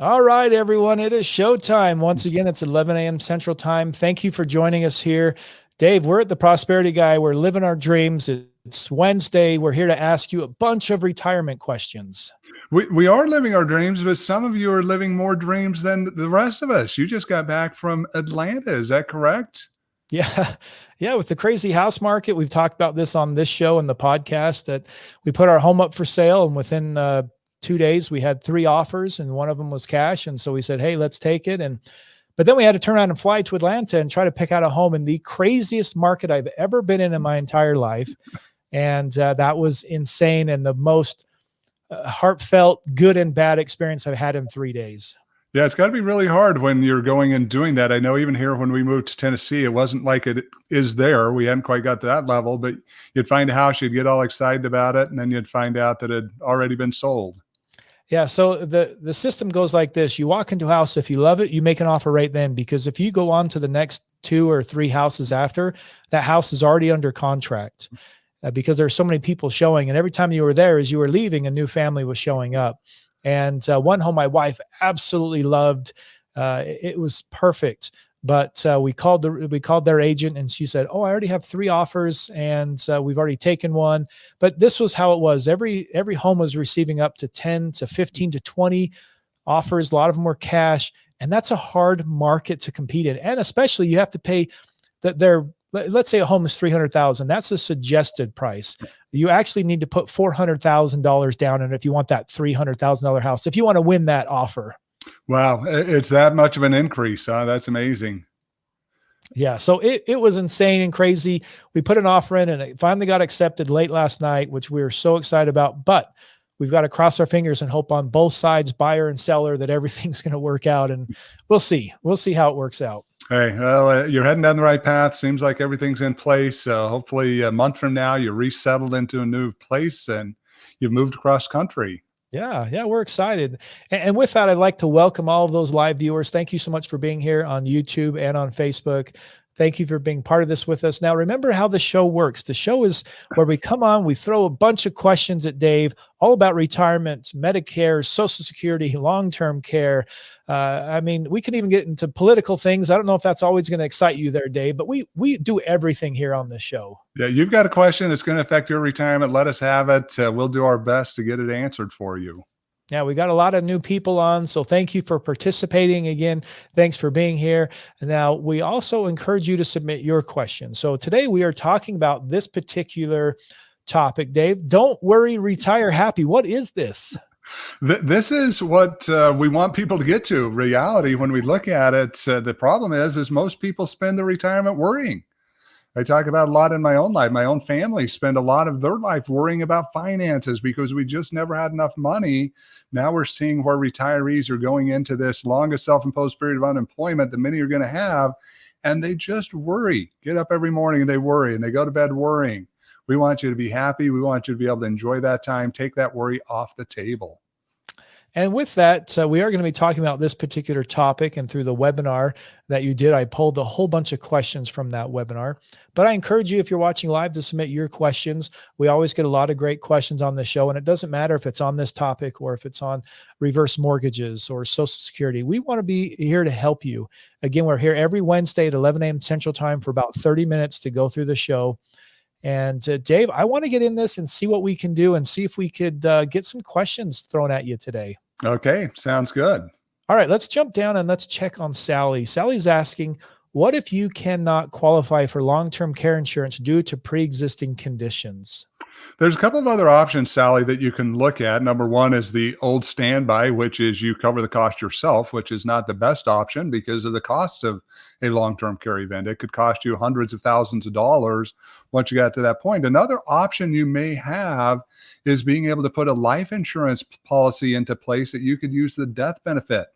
All right, everyone, it is showtime. Once again, it's 11 a.m. Central Time. Thank you for joining us here. Dave, we're at the Prosperity Guy. We're living our dreams. It's Wednesday. We're here to ask you a bunch of retirement questions. We are living our dreams, but some of you are living more dreams than the rest of us. You just got back from Atlanta. Is that correct? Yeah. Yeah. With the crazy house market, we've talked about this on this show and the podcast that we put our home up for sale. And within 2 days, we had 3 offers and one of them was cash. And so we said, hey, let's take it. But then we had to turn around and fly to Atlanta and try to pick out a home in the craziest market I've ever been in my entire life. And that was insane and the most heartfelt, good and bad experience I've had in 3 days. Yeah, it's got to be really hard when you're going and doing that. I know even here when we moved to Tennessee, it wasn't like it is there. We hadn't quite got to that level, but you'd find a house, you'd get all excited about it, and then you'd find out that it had already been sold. Yeah. So the system goes like this. You walk into a house. If you love it, you make an offer right then, because if you go on to the next 2 or 3 houses after, that house is already under contract because there's so many people showing. And every time you were there, as you were leaving, a new family was showing up. And one home my wife absolutely loved. It was perfect. But we called their agent and she said, oh, I already have 3 offers and we've already taken one. But this was how it was. Every home was receiving up to 10 to 15 to 20 offers. A lot of them were cash. And that's a hard market to compete in. And especially you have to pay let's say a home is $300,000. That's a suggested price. You actually need to put $400,000 down. And if you want that $300,000 house, if you want to win that offer. Wow. It's that much of an increase. That's amazing. Yeah. So it was insane and crazy. We put an offer in and it finally got accepted late last night, which we were so excited about, but we've got to cross our fingers and hope on both sides, buyer and seller, that everything's going to work out. And we'll see how it works out. Hey, well, you're heading down the right path. Seems like everything's in place. Hopefully a month from now, you're resettled into a new place and you've moved across country. Yeah, we're excited. And with that, I'd like to welcome all of those live viewers. Thank you so much for being here on YouTube and on Facebook. Thank you for being part of this with us. Now, remember how the show works. The show is where we come on, we throw a bunch of questions at Dave, all about retirement, Medicare, Social Security, long-term care. I mean, we can even get into political things. I don't know if that's always going to excite you there, Dave, but we do everything here on this show. Yeah, you've got a question that's going to affect your retirement. Let us have it. We'll do our best to get it answered for you. Yeah, we got a lot of new people on, so thank you for participating again. Thanks for being here. Now, we also encourage you to submit your questions. So today we are talking about this particular topic, Dave. Don't worry, retire happy. What is this? This is what we want people to get to. Reality, when we look at it, the problem is most people spend their retirement worrying. I talk about a lot in my own life. My own family spend a lot of their life worrying about finances because we just never had enough money. Now we're seeing where retirees are going into this longest self-imposed period of unemployment that many are going to have, and they just worry. Get up every morning and they worry, and they go to bed worrying. We want you to be happy. We want you to be able to enjoy that time. Take that worry off the table. And with that, we are going to be talking about this particular topic. And through the webinar that you did, I pulled a whole bunch of questions from that webinar. But I encourage you, if you're watching live, to submit your questions. We always get a lot of great questions on the show. And it doesn't matter if it's on this topic or if it's on reverse mortgages or Social Security. We want to be here to help you. Again, we're here every Wednesday at 11 a.m. Central Time for about 30 minutes to go through the show. And Dave, I want to get in this and see what we can do and see if we could get some questions thrown at you today. Okay, sounds good. All right, let's jump down and let's check on Sally. Sally's asking, what if you cannot qualify for long-term care insurance due to pre-existing conditions? There's a couple of other options, Sally, that you can look at. Number one is the old standby, which is you cover the cost yourself, which is not the best option because of the cost of a long-term care event. It could cost you hundreds of thousands of dollars once you got to that point. Another option you may have is being able to put a life insurance policy into place that you could use the death benefit.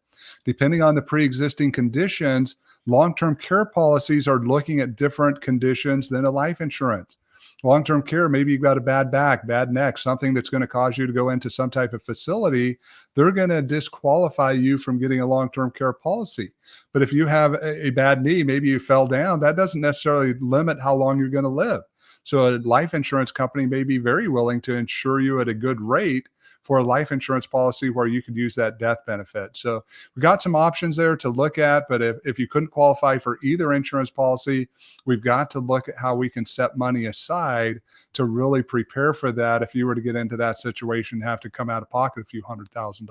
Depending on the pre-existing conditions, long-term care policies are looking at different conditions than a life insurance. Long-term care, maybe you've got a bad back, bad neck, something that's going to cause you to go into some type of facility. They're going to disqualify you from getting a long-term care policy. But if you have a bad knee, maybe you fell down, that doesn't necessarily limit how long you're going to live. So a life insurance company may be very willing to insure you at a good rate for a life insurance policy where you could use that death benefit. So we got some options there to look at, but if you couldn't qualify for either insurance policy, we've got to look at how we can set money aside to really prepare for that. If you were to get into that situation, have to come out of pocket a few $100,000.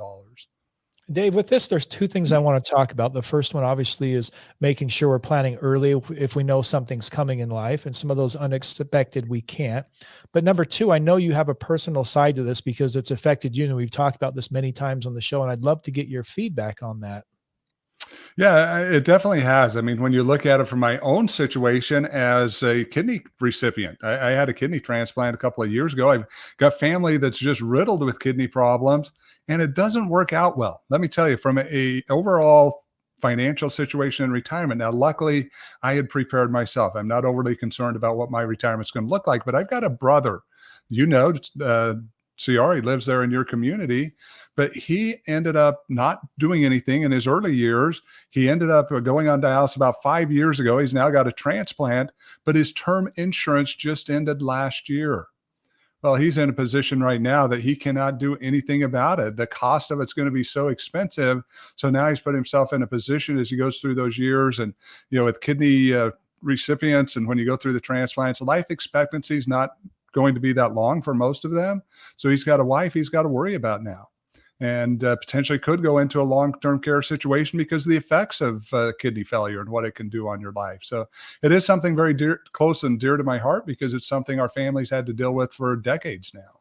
Dave, with this, there's two things I want to talk about. The first one, obviously, is making sure we're planning early if we know something's coming in life, and some of those unexpected we can't. But number two, I know you have a personal side to this because it's affected you, and we've talked about this many times on the show, and I'd love to get your feedback on that. Yeah, it definitely has. I mean, when you look at it from my own situation as a kidney recipient, I had a kidney transplant a couple of years ago. I've got family that's just riddled with kidney problems, and it doesn't work out well. Let me tell you, from a overall financial situation in retirement. Now, luckily, I had prepared myself. I'm not overly concerned about what my retirement's going to look like, but I've got a brother, you know, CR, he lives there in your community, but he ended up not doing anything in his early years. He ended up going on dialysis about 5 years ago. He's now got a transplant, but his term insurance just ended last year. Well, he's in a position right now that he cannot do anything about it. The cost of it's going to be so expensive. So now he's put himself in a position as he goes through those years, and, you know, with kidney recipients, and when you go through the transplants, life expectancy is not going to be that long for most of them. So he's got a wife he's got to worry about now, and potentially could go into a long-term care situation because of the effects of kidney failure and what it can do on your life. So it is something very close and dear to my heart because it's something our families had to deal with for decades now.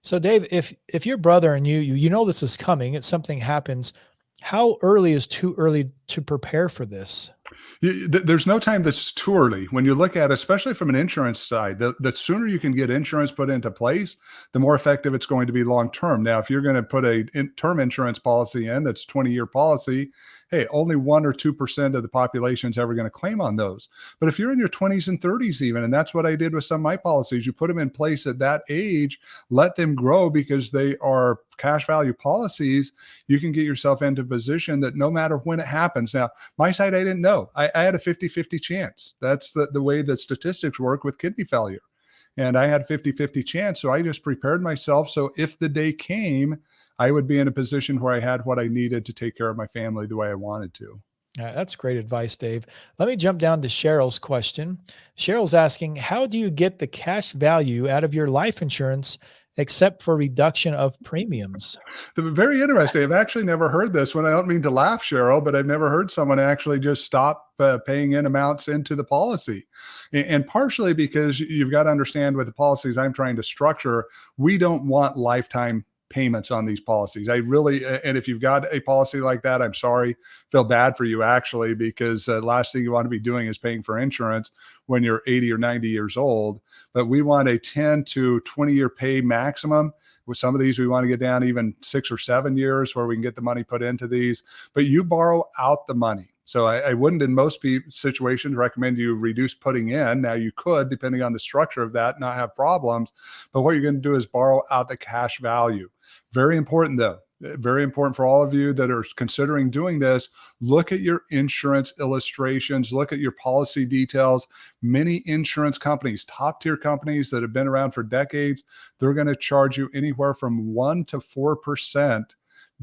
So Dave, if your brother and you know this is coming, it's something happens, how early is too early to prepare for this? There's no time that's too early. When you look at it, especially from an insurance side, the sooner you can get insurance put into place, the more effective it's going to be long term. Now, if you're going to put a term insurance policy in that's 20-year policy, hey, only 1 or 2% of the population is ever going to claim on those. But if you're in your 20s and 30s even, and that's what I did with some of my policies, you put them in place at that age, let them grow because they are cash value policies, you can get yourself into a position that no matter when it happens. Now, my side, I didn't know. I had a 50-50 chance. That's the way that statistics work with kidney failure. And I had 50-50 chance. So I just prepared myself. So if the day came, I would be in a position where I had what I needed to take care of my family the way I wanted to. That's great advice, Dave. Let me jump down to Cheryl's question. Cheryl's asking, how do you get the cash value out of your life insurance except for reduction of premiums? Very interesting. I've actually never heard this one. I don't mean to laugh, Cheryl, but I've never heard someone actually just stop paying in amounts into the policy. And partially because you've got to understand with the policies I'm trying to structure, we don't want lifetime payments on these policies. I really, and if you've got a policy like that, I'm sorry, feel bad for you actually, because last thing you want to be doing is paying for insurance when you're 80 or 90 years old. But we want a 10 to 20 year pay maximum. With some of these, we want to get down even 6 or 7 years where we can get the money put into these, but you borrow out the money. So I wouldn't in most situations recommend you reduce putting in. Now you could, depending on the structure of that, not have problems. But what you're going to do is borrow out the cash value. Very important though. Very important for all of you that are considering doing this. Look at your insurance illustrations, look at your policy details. Many insurance companies, top tier companies that have been around for decades, they're going to charge you anywhere from 1 to 4%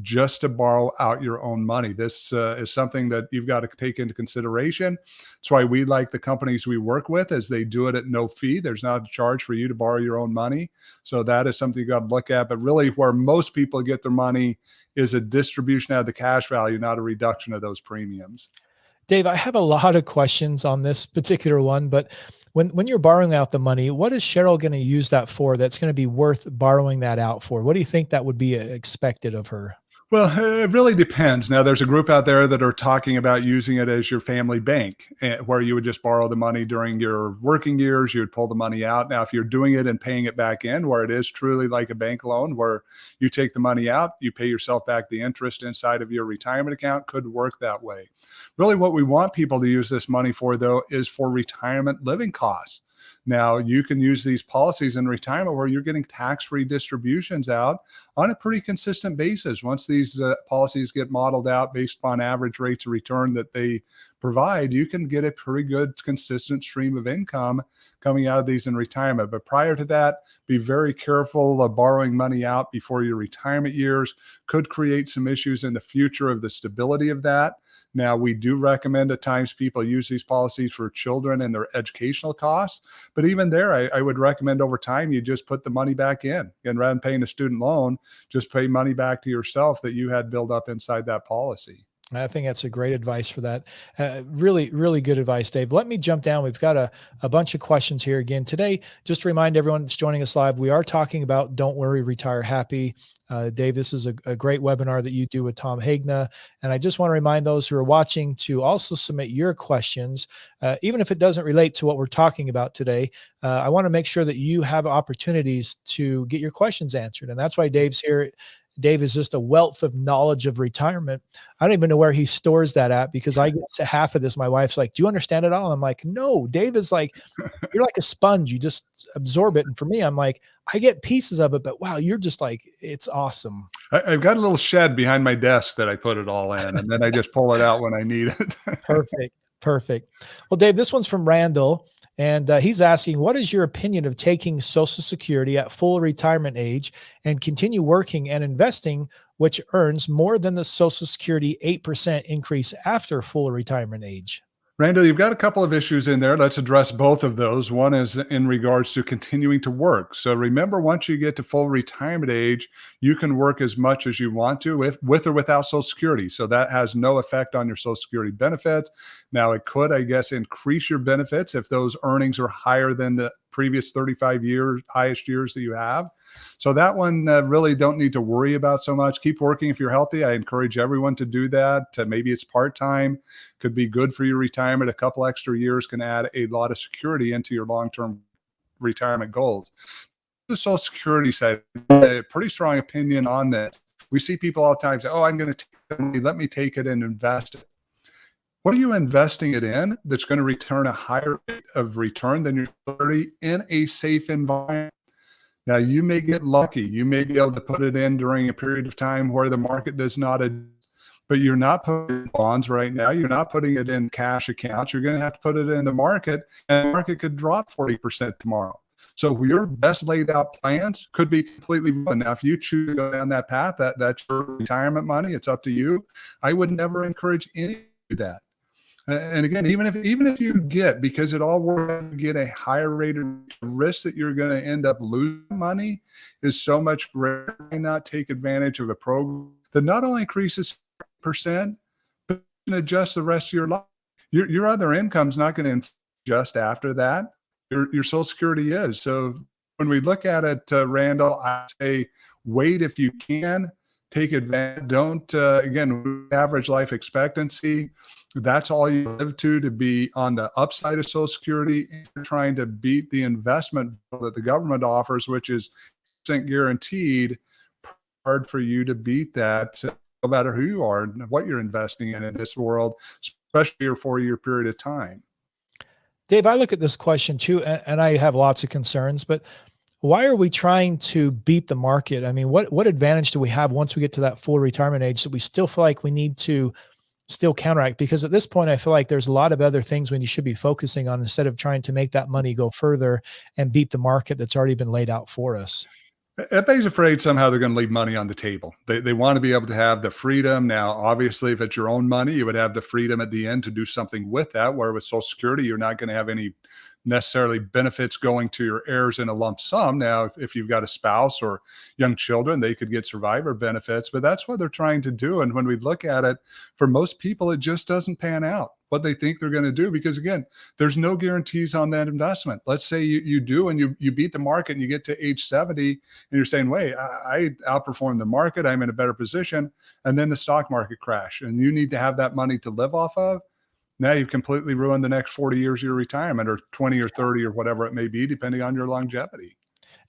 just to borrow out your own money. This is something that you've got to take into consideration. That's why we like the companies we work with, as they do it at no fee. There's not a charge for you to borrow your own money. So that is something you got to look at. But really where most people get their money is a distribution out of the cash value, not a reduction of those premiums. Dave, I have a lot of questions on this particular one, but when you're borrowing out the money, what is Cheryl going to use that for that's going to be worth borrowing that out for? What do you think that would be expected of her? Well, it really depends. Now, there's a group out there that are talking about using it as your family bank, where you would just borrow the money during your working years. You would pull the money out. Now, if you're doing it and paying it back in, where it is truly like a bank loan, where you take the money out, you pay yourself back the interest inside of your retirement account, could work that way. Really, what we want people to use this money for, though, is for retirement living costs. Now you can use these policies in retirement where you're getting tax-free distributions out on a pretty consistent basis. Once these policies get modeled out based upon average rates of return that they provide, you can get a pretty good consistent stream of income coming out of these in retirement. But prior to that, be very careful of borrowing money out before your retirement years. Could create some issues in the future of the stability of that. Now, we do recommend at times people use these policies for children and their educational costs. But even there, I would recommend over time, you just put the money back in. And rather than paying a student loan, just pay money back to yourself that you had built up inside that policy. I think that's a great advice for that. Really, really good advice, Dave. Let me jump down. We've got a bunch of questions here again today. Just to remind everyone that's joining us live, we are talking about Don't Worry, Retire Happy. Dave, this is a great webinar that you do with Tom Hagna. And I just want to remind those who are watching to also submit your questions, even if it doesn't relate to what we're talking about today. I want to make sure that you have opportunities to get your questions answered. And that's why Dave's here. Dave is just a wealth of knowledge of retirement. I don't even know where he stores that at, because I get to half of this. My wife's like, do you understand it all? And I'm like, no, Dave is like, you're like a sponge. You just absorb it. And for me, I'm like, I get pieces of it, but wow, you're just like, it's awesome. I've got a little shed behind my desk that I put it all in, and then I just pull it out when I need it. Perfect. Perfect. Well, Dave, this one's from Randall, and he's asking, what is your opinion of taking Social Security at full retirement age and continue working and investing, which earns more than the Social Security 8% increase after full retirement age? Randall, you've got a couple of issues in there. Let's address both of those. One is in regards to continuing to work. So remember, once you get to full retirement age, you can work as much as you want to with or without Social Security. So that has no effect on your Social Security benefits. Now, it could, I guess, increase your benefits if those earnings are higher than the previous 35 years, highest years that you have. So that one really don't need to worry about so much. Keep working if you're healthy. I encourage everyone to do that. Maybe it's part-time, could be good for your retirement. A couple extra years can add a lot of security into your long-term retirement goals. The Social Security side, a pretty strong opinion on that. We see people all the time say, oh, I'm going to take the money, let me take it and invest it. What are you investing it in that's going to return a higher rate of return than your Security in a safe environment? Now, you may get lucky. You may be able to put it in during a period of time where the market does not, but you're not putting it in bonds right now. You're not putting it in cash accounts. You're going to have to put it in the market, and the market could drop 40% tomorrow. So your best laid out plans could be completely ruined. Now, if you choose to go down that path, that's your retirement money. It's up to you. I would never encourage any to do that. And again, even if you get, because it all works, you get a higher rate of risk that you're going to end up losing money is so much greater. Why not take advantage of a program that not only increases %, but can adjust the rest of your life. Your other income's not going to adjust after that. Your Social Security is. So when we look at it, Randall, I say wait if you can. Take advantage. Don't, again, average life expectancy. That's all you live to be on the upside of Social Security. You're trying to beat the investment that the government offers, which is guaranteed. Hard for you to beat that, no matter who you are and what you're investing in this world, especially your 4-year period of time. Dave, I look at this question too, and I have lots of concerns, but why are we trying to beat the market? I mean, what advantage do we have once we get to that full retirement age that we still feel like we need to still counteract? Because at this point, I feel like there's a lot of other things we should be focusing on instead of trying to make that money go further and beat the market that's already been laid out for us. Everybody's afraid somehow they're going to leave money on the table. They want to be able to have the freedom. Now, obviously, if it's your own money, you would have the freedom at the end to do something with that, where with Social Security, you're not going to have any necessarily benefits going to your heirs in a lump sum. Now, if you've got a spouse or young children, they could get survivor benefits, but that's what they're trying to do. And when we look at it, for most people, it just doesn't pan out what they think they're going to do, because again, there's no guarantees on that investment. Let's say you do, and you beat the market and you get to age 70 and you're saying, wait, I outperformed the market, I'm in a better position. And then the stock market crash and you need to have that money to live off of. Now you've completely ruined the next 40 years of your retirement, or 20 or 30 or whatever it may be, depending on your longevity.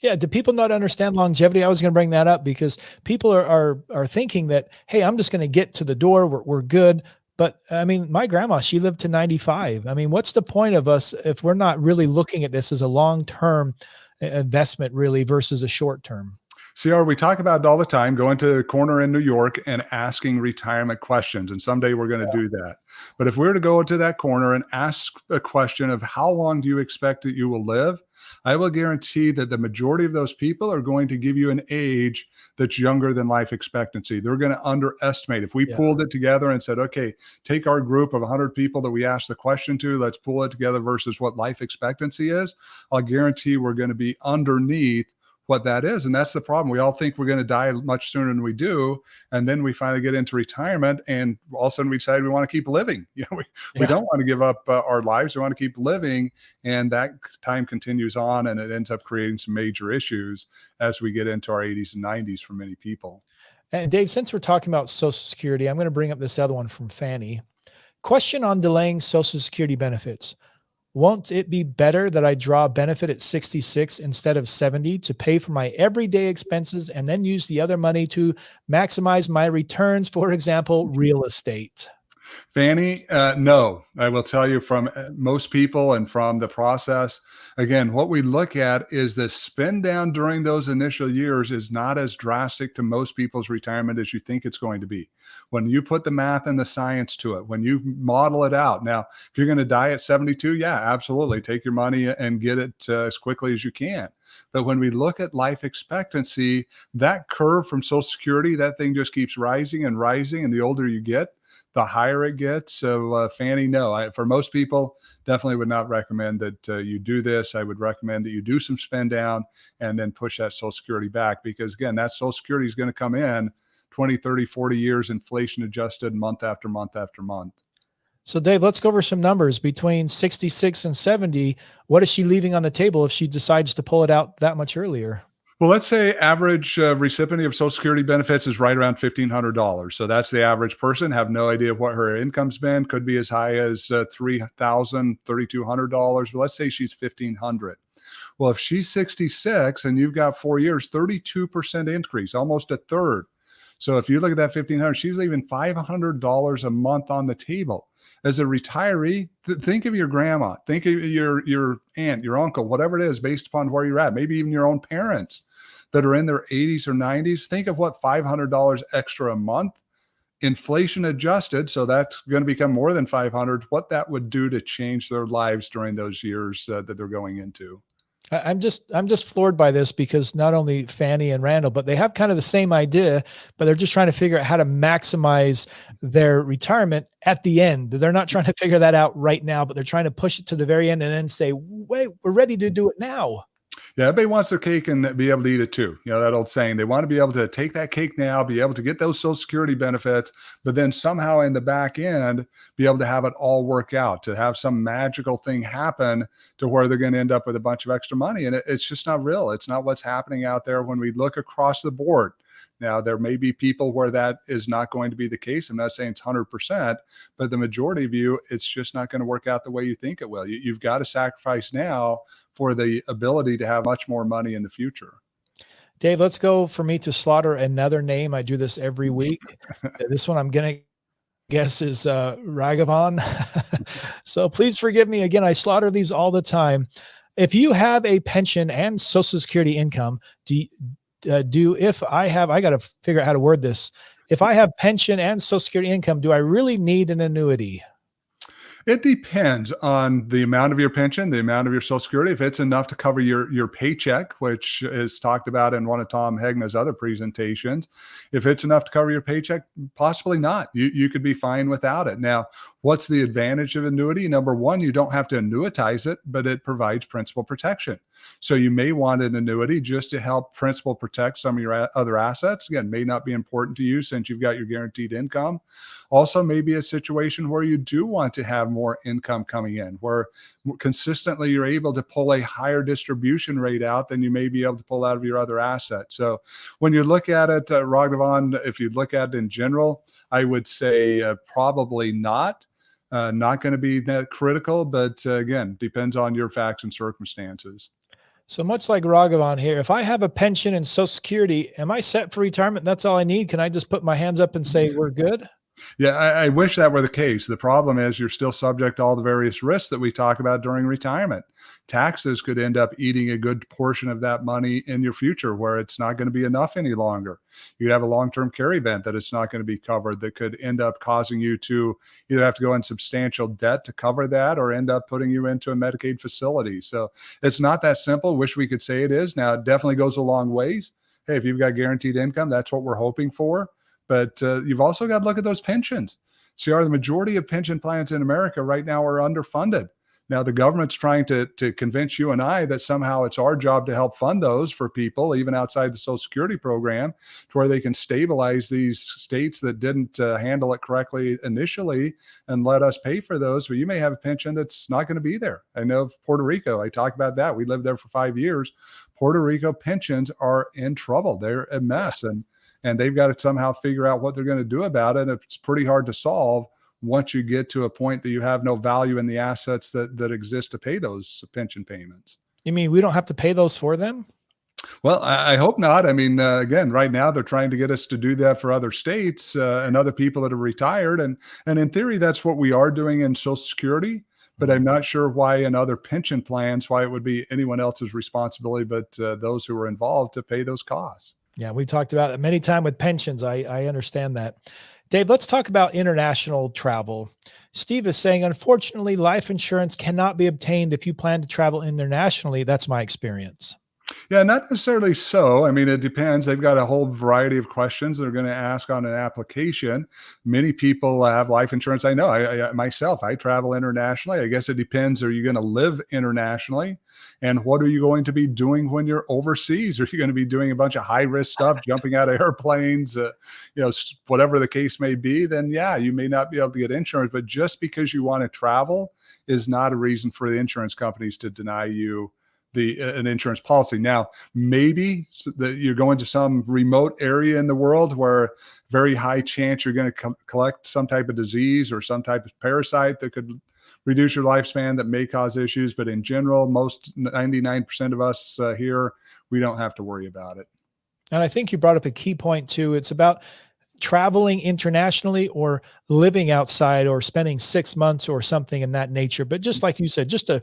Yeah. Do people not understand longevity? I was going to bring that up because people are thinking that, hey, I'm just going to get to the door. We're good. But I mean, my grandma, she lived to 95. I mean, what's the point of us if we're not really looking at this as a long-term investment really versus a short-term? CR, we talk about it all the time, going to the corner in New York and asking retirement questions. And someday we're going to do that. But if we were to go to that corner and ask a question of how long do you expect that you will live, I will guarantee that the majority of those people are going to give you an age that's younger than life expectancy. They're going to underestimate. If we Yeah. pooled it together and said, okay, take our group of 100 people that we asked the question to, let's pool it together versus what life expectancy is, I'll guarantee we're going to be underneath what that is. And that's the problem. We all think we're going to die much sooner than we do. And then we finally get into retirement and all of a sudden we decide we want to keep living. We don't want to give up our lives. We want to keep living. And that time continues on and it ends up creating some major issues as we get into our 80s and 90s for many people. And Dave, since we're talking about Social Security, I'm going to bring up this other one from Fanny. Question on delaying Social Security benefits. Won't it be better that I draw a benefit at 66 instead of 70 to pay for my everyday expenses and then use the other money to maximize my returns, for example, real estate? Fanny, no, I will tell you from most people and from the process, again, what we look at is the spend down during those initial years is not as drastic to most people's retirement as you think it's going to be. When you put the math and the science to it, when you model it out. Now, if you're going to die at 72, yeah, absolutely. Take your money and get it as quickly as you can. But when we look at life expectancy, that curve from Social Security, that thing just keeps rising and rising. And the older you get, the higher it gets. So Fanny, no, for most people, definitely would not recommend that you do this. I would recommend that you do some spend down and then push that Social Security back because again, that Social Security is going to come in 20, 30, 40 years, inflation adjusted month after month after month. So Dave, let's go over some numbers between 66 and 70. What is she leaving on the table if she decides to pull it out that much earlier? Well, let's say average recipient of Social Security benefits is right around $1,500. So that's the average person. Have no idea what her income's been. Could be as high as $3,000, $3,200. But let's say she's $1,500. Well, if she's 66 and you've got 4 years, 32% increase, almost a third. So if you look at that 1,500, she's leaving $500 a month on the table. As a retiree, think of your grandma, think of your aunt, your uncle, whatever it is, based upon where you're at, maybe even your own parents that are in their 80s or 90s. Think of what $500 extra a month, inflation adjusted, so that's going to become more than 500, what that would do to change their lives during those years that they're going into. I'm just floored by this because not only Fanny and Randall, but they have kind of the same idea, but they're just trying to figure out how to maximize their retirement at the end. They're not trying to figure that out right now, but they're trying to push it to the very end and then say, wait, we're ready to do it now. Yeah, everybody wants their cake and be able to eat it too. You know, that old saying, they want to be able to take that cake now, be able to get those Social Security benefits, but then somehow in the back end, be able to have it all work out, to have some magical thing happen to where they're going to end up with a bunch of extra money. And it's just not real. It's not what's happening out there when we look across the board. Now, there may be people where that is not going to be the case. I'm not saying it's 100%, but the majority of you, it's just not going to work out the way you think it will. You've got to sacrifice now for the ability to have much more money in the future. Dave, let's go for me to slaughter another name. I do this every week. This one I'm going to guess is Ragavan. So please forgive me. Again, I slaughter these all the time. If you have a pension and Social Security income, I got to figure out how to word this. If I have pension and Social Security income, do I really need an annuity? It depends on the amount of your pension, the amount of your Social Security. If it's enough to cover your paycheck, which is talked about in one of Tom Hegna's other presentations, if it's enough to cover your paycheck, possibly not. You could be fine without it. Now, what's the advantage of annuity? Number one, you don't have to annuitize it, but it provides principal protection. So you may want an annuity just to help principal protect some of your other assets. Again, may not be important to you since you've got your guaranteed income. Also, maybe a situation where you do want to have more income coming in, where consistently you're able to pull a higher distribution rate out than you may be able to pull out of your other assets. So when you look at it, Raghavan, if you look at it in general, I would say probably not. Not going to be that critical, but again, depends on your facts and circumstances. So much like Raghavan here, if I have a pension and Social Security, am I set for retirement? That's all I need. Can I just put my hands up and say we're good? Yeah, I wish that were the case. The problem is you're still subject to all the various risks that we talk about during retirement. Taxes could end up eating a good portion of that money in your future where it's not going to be enough any longer. You have a long-term care event that it's not going to be covered that could end up causing you to either have to go in substantial debt to cover that or end up putting you into a Medicaid facility. So it's not that simple. Wish we could say it is. Now, it definitely goes a long ways. Hey, if you've got guaranteed income, that's what we're hoping for. But you've also got to look at those pensions. See, the majority of pension plans in America right now are underfunded. Now, the government's trying to convince you and I that somehow it's our job to help fund those for people, even outside the Social Security program, to where they can stabilize these states that didn't handle it correctly initially and let us pay for those. But you may have a pension that's not going to be there. I know of Puerto Rico. I talked about that. We lived there for 5 years. Puerto Rico pensions are in trouble. They're a mess. And they've got to somehow figure out what they're going to do about it. It's pretty hard to solve once you get to a point that you have no value in the assets that exist to pay those pension payments. You mean we don't have to pay those for them? Well, I hope not. I mean, again, right now they're trying to get us to do that for other states and other people that are retired. And in theory, that's what we are doing in Social Security. But I'm not sure why in other pension plans, why it would be anyone else's responsibility but those who are involved to pay those costs. Yeah, we talked about it many times with pensions. I understand that. Dave, let's talk about international travel. Steve is saying, unfortunately, life insurance cannot be obtained if you plan to travel internationally. That's my experience. Yeah, not necessarily so. I mean, it depends. They've got a whole variety of questions they're going to ask on an application. Many people have life insurance. I know I myself, I travel internationally. I guess it depends. Are you going to live internationally? And what are you going to be doing when you're overseas? Are you going to be doing a bunch of high risk stuff, jumping out of airplanes, whatever the case may be? Then yeah, you may not be able to get insurance. But just because you want to travel is not a reason for the insurance companies to deny you an insurance policy. Now, maybe you're going to some remote area in the world where very high chance you're going to collect some type of disease or some type of parasite that could reduce your lifespan that may cause issues. But in general, most 99% of us here, we don't have to worry about it. And I think you brought up a key point too. It's about traveling internationally or living outside or spending 6 months or something in that nature. But just like you said, just a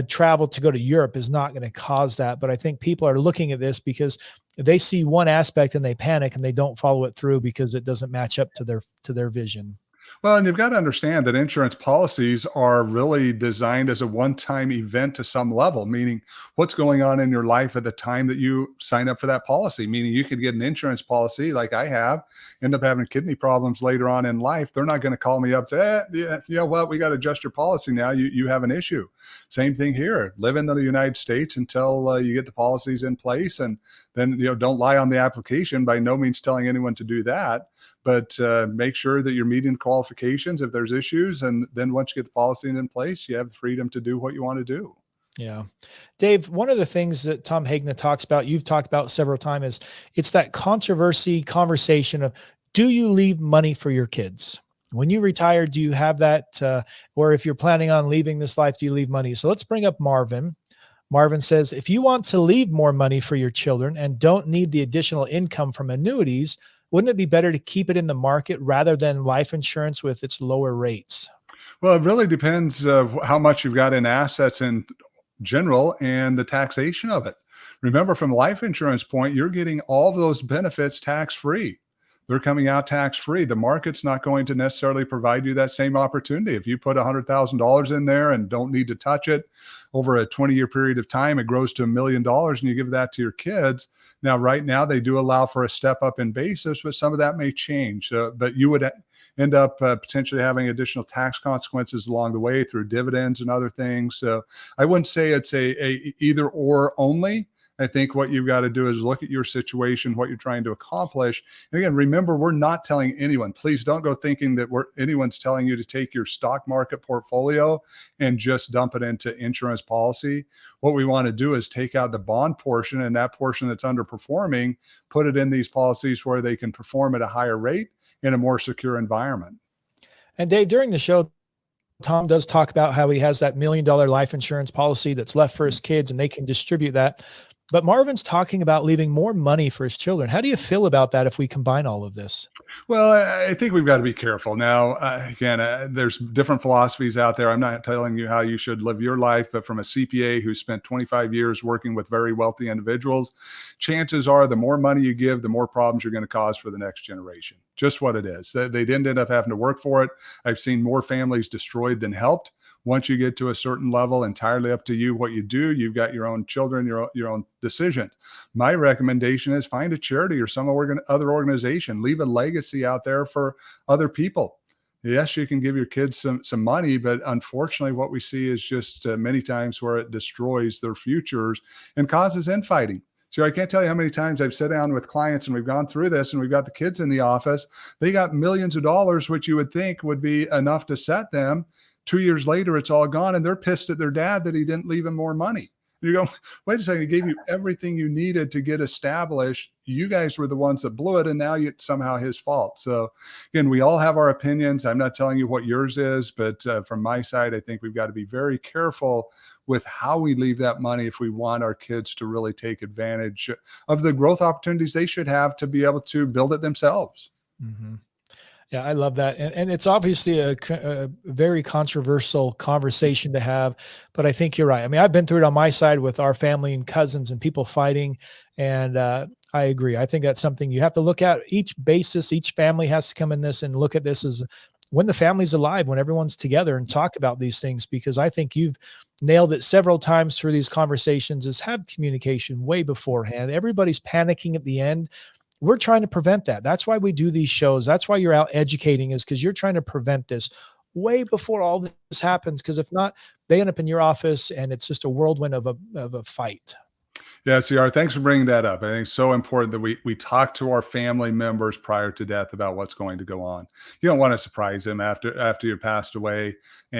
travel to go to Europe is not going to cause that. But I think people are looking at this because they see one aspect and they panic and they don't follow it through because it doesn't match up to their vision. Well, and you've got to understand that insurance policies are really designed as a one-time event to some level, meaning what's going on in your life at the time that you sign up for that policy, meaning you could get an insurance policy like I have, end up having kidney problems later on in life. They're not going to call me up and say, we got to adjust your policy now. You have an issue. Same thing here. Live in the United States until you get the policies in place, and then don't lie on the application. By no means telling anyone to do that. But make sure that you're meeting the qualifications if there's issues. And then once you get the policy in place, you have the freedom to do what you want to do. Yeah. Dave, one of the things that Tom Hagna talks about, you've talked about several times, is it's that controversy conversation of, do you leave money for your kids? When you retire, do you have that? Or if you're planning on leaving this life, do you leave money? So let's bring up Marvin. Marvin says, if you want to leave more money for your children and don't need the additional income from annuities, wouldn't it be better to keep it in the market rather than life insurance with its lower rates? Well, it really depends how much you've got in assets in general and the taxation of it. Remember, from a life insurance point, you're getting all of those benefits tax-free. They're coming out tax-free. The market's not going to necessarily provide you that same opportunity. If you put $100,000 in there and don't need to touch it, over a 20-year period of time, it grows to $1 million and you give that to your kids. Now, right now, they do allow for a step up in basis, but some of that may change. But you would end up potentially having additional tax consequences along the way through dividends and other things. So I wouldn't say it's a either or only. I think what you've got to do is look at your situation, what you're trying to accomplish. And again, remember, we're not telling anyone, please don't go thinking that anyone's telling you to take your stock market portfolio and just dump it into insurance policy. What we want to do is take out the bond portion, and that portion that's underperforming, put it in these policies where they can perform at a higher rate in a more secure environment. And Dave, during the show, Tom does talk about how he has that $1 million life insurance policy that's left for his kids and they can distribute that. But Marvin's talking about leaving more money for his children. How do you feel about that if we combine all of this? Well, I think we've got to be careful. Now, again, there's different philosophies out there. I'm not telling you how you should live your life, but from a CPA who spent 25 years working with very wealthy individuals, chances are the more money you give, the more problems you're going to cause for the next generation. Just what it is. They didn't end up having to work for it. I've seen more families destroyed than helped. Once you get to a certain level, entirely up to you what you do. You've got your own children, your own decision. My recommendation is find a charity or some other organization. Leave a legacy out there for other people. Yes, you can give your kids some money, but unfortunately, what we see is just many times where it destroys their futures and causes infighting. So I can't tell you how many times I've sat down with clients and we've gone through this and we've got the kids in the office. They got millions of dollars, which you would think would be enough to set them. 2 years later, it's all gone, and they're pissed at their dad that he didn't leave them more money. You go, wait a second, he gave you everything you needed to get established. You guys were the ones that blew it, and now it's somehow his fault. So again, we all have our opinions. I'm not telling you what yours is, but from my side, I think we've got to be very careful with how we leave that money if we want our kids to really take advantage of the growth opportunities they should have to be able to build it themselves. Mm-hmm. Yeah, I love that. And it's obviously a very controversial conversation to have, but I think you're right. I mean, I've been through it on my side with our family and cousins and people fighting. And I agree. I think that's something you have to look at. Each family has to come in this and look at this as when the family's alive, when everyone's together and talk about these things, because I think you've nailed it several times through these conversations is have communication way beforehand. Everybody's panicking at the end. We're trying to prevent that. That's why we do these shows. That's why you're out educating, is because you're trying to prevent this way before all this happens. Because if not, they end up in your office and it's just a whirlwind of a fight. Yeah, CR, thanks for bringing that up. I think it's so important that we talk to our family members prior to death about what's going to go on. You don't want to surprise them after you passed away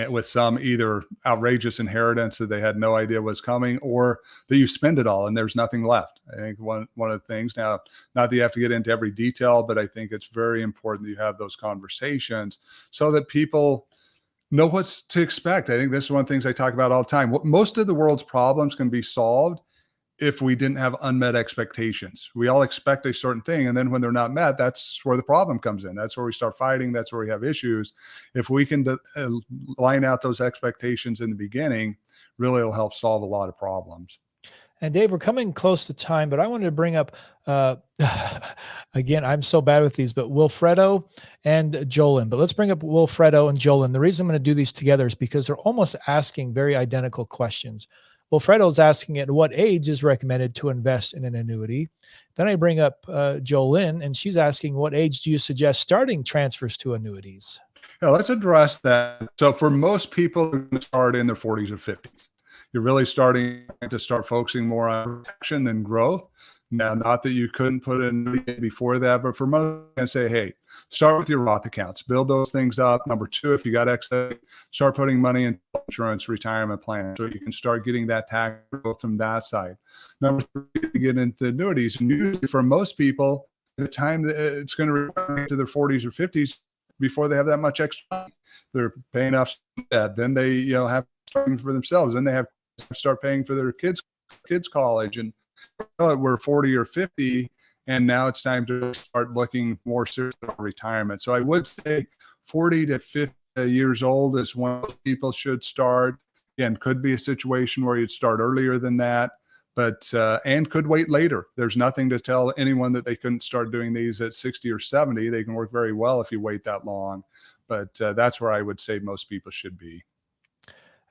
with some either outrageous inheritance that they had no idea was coming, or that you spend it all and there's nothing left. I think one of the things, now, not that you have to get into every detail, but I think it's very important that you have those conversations so that people know what's to expect. I think this is one of the things I talk about all the time. Most of the world's problems can be solved if we didn't have unmet expectations. We all expect a certain thing, and then when they're not met, that's where the problem comes in. That's where we start fighting. That's where we have issues. If we can line out those expectations in the beginning, really it'll help solve a lot of problems. And Dave, we're coming close to time, but I wanted to bring up, again, I'm so bad with these, but Wilfredo and Jolynn. But let's bring up Wilfredo and Jolynn. The reason I'm going to do these together is because they're almost asking very identical questions. Wilfredo is asking at what age is recommended to invest in an annuity. Then I bring up Jolynn, and she's asking what age do you suggest starting transfers to annuities? Yeah, let's address that. So for most people, they're going to start in their 40s or 50s. You're really starting to focusing more on protection than growth. Now, not that you couldn't put in before that, but for most, I say, hey, start with your Roth accounts, build those things up. Number two, if you got excess, start putting money into insurance, retirement plan, so you can start getting that tax growth from that side. Number three, to get into annuities. And usually for most people, the time that it's going to return to their 40s or 50s before they have that much extra money. They're paying off debt. Then they, have starting for themselves. Then they have to start paying for their kids' college, and we're 40 or 50, and now it's time to start looking more seriously at retirement. So I would say 40 to 50 years old is when people should start. Again, could be a situation where you'd start earlier than that, but and could wait later. There's nothing to tell anyone that they couldn't start doing these at 60 or 70. They can work very well if you wait that long, but that's where I would say most people should be.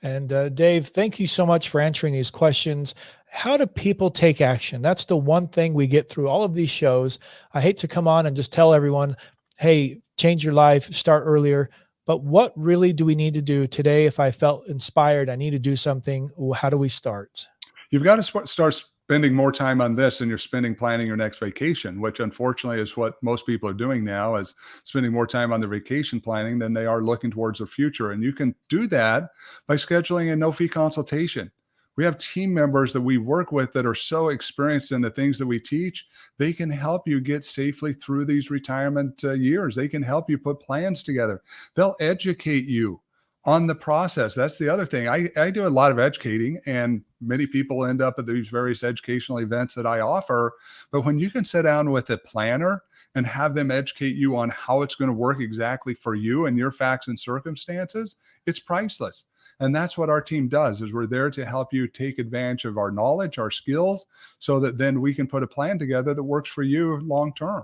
And Dave, thank you so much for answering these questions. How do people take action? That's the one thing we get through all of these shows. I hate to come on and just tell everyone, hey, change your life, start earlier. But what really do we need to do today? If I felt inspired, I need to do something. How do we start? You've got to start spending more time on this than you're spending planning your next vacation, which unfortunately is what most people are doing now, is spending more time on their vacation planning than they are looking towards their future. And you can do that by scheduling a no-fee consultation. We have team members that we work with that are so experienced in the things that we teach. They can help you get safely through these retirement years. They can help you put plans together. They'll educate you on the process. That's the other thing. I do a lot of educating, and many people end up at these various educational events that I offer. But when you can sit down with a planner and have them educate you on how it's going to work exactly for you and your facts and circumstances, it's priceless. And that's what our team does, is we're there to help you take advantage of our knowledge, our skills, so that then we can put a plan together that works for you long term.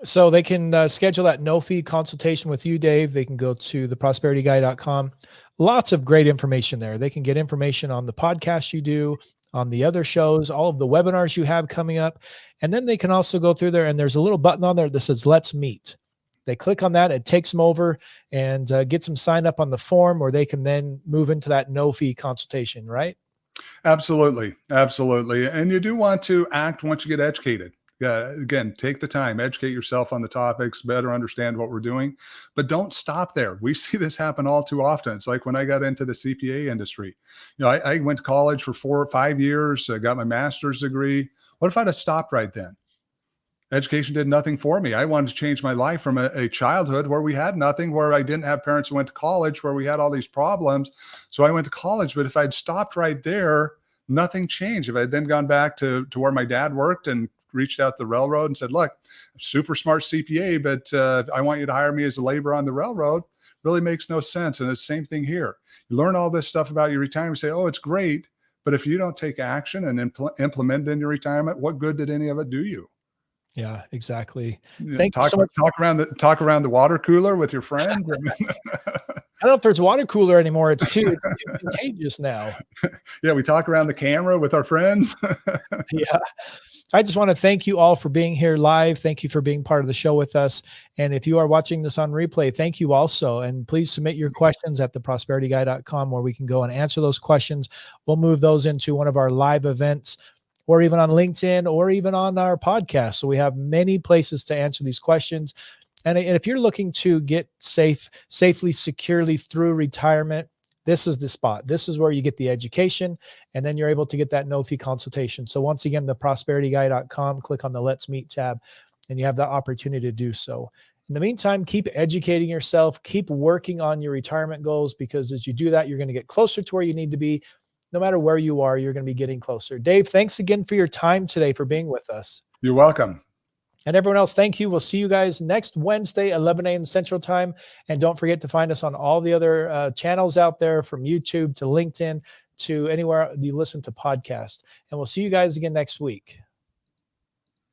So they can schedule that no-fee consultation with you, Dave. They can go to theprosperityguy.com. Lots of great information there. They can get information on the podcast you do, on the other shows, all of the webinars you have coming up. And then they can also go through there, and there's a little button on there that says, let's meet. They click on that, it takes them over and gets them signed up on the form, where they can then move into that no-fee consultation, right? Absolutely. Absolutely. And you do want to act once you get educated. Again, take the time, educate yourself on the topics, better understand what we're doing, but don't stop there. We see this happen all too often. It's like when I got into the CPA industry. I went to college for 4 or 5 years, got my master's degree. What if I'd have stopped right then? Education did nothing for me. I wanted to change my life from a childhood where we had nothing, where I didn't have parents who went to college, where we had all these problems. So I went to college, but if I'd stopped right there, nothing changed. If I'd then gone back to where my dad worked and reached out to the railroad and said, look, I'm super smart CPA, but I want you to hire me as a laborer on the railroad, really makes no sense. And it's the same thing here. You learn all this stuff about your retirement, say, oh, it's great. But if you don't take action and implement it in your retirement, what good did any of it do you? Yeah, exactly. Thank you so much. Talk around the water cooler with your friends. I don't know if there's a water cooler anymore. It's too contagious now. Yeah, we talk around the camera with our friends. Yeah. I just want to thank you all for being here live. Thank you for being part of the show with us. And if you are watching this on replay, thank you also. And please submit your questions at theprosperityguy.com, where we can go and answer those questions. We'll move those into one of our live events, or even on LinkedIn, or even on our podcast. So we have many places to answer these questions. And if you're looking to get safely, securely through retirement, this is the spot. This is where you get the education, and then you're able to get that no-fee consultation. So once again, theprosperityguy.com, click on the Let's Meet tab, and you have the opportunity to do so. In the meantime, keep educating yourself, keep working on your retirement goals, because as you do that, you're going to get closer to where you need to be. No matter where you are, you're going to be getting closer. Dave, thanks again for your time today, for being with us. You're welcome. And everyone else, thank you. We'll see you guys next Wednesday, 11 a.m. Central Time. And don't forget to find us on all the other channels out there, from YouTube to LinkedIn to anywhere you listen to podcasts. And we'll see you guys again next week.